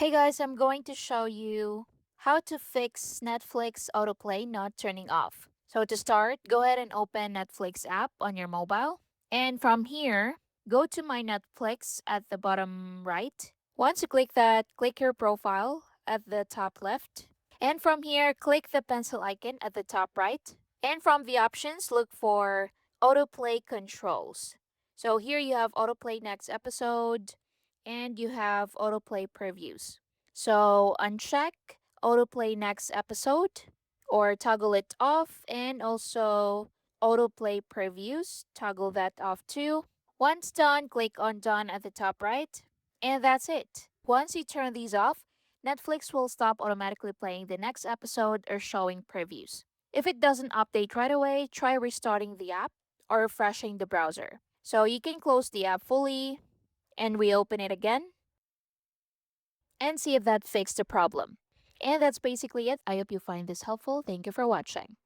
Hey guys, I'm going to show you how to fix Netflix autoplay not turning off. So to start, go ahead and open Netflix app on your mobile. And from here, go to My Netflix at the bottom right. Once you click that, click your profile at the top left. And from here, click the pencil icon at the top right. And from the options, look for autoplay controls. So here you have autoplay next episode, and you have autoplay previews. So uncheck autoplay next episode or toggle it off, and also autoplay previews, toggle that off too. Once done, click on done at the top right, and that's it. Once you turn these off, Netflix will stop automatically playing the next episode or showing previews. If it doesn't update right away, try restarting the app or refreshing the browser. So you can close the app fully and reopen it again and see if that fixed the problem. And that's basically it. I hope you find this helpful. Thank you for watching.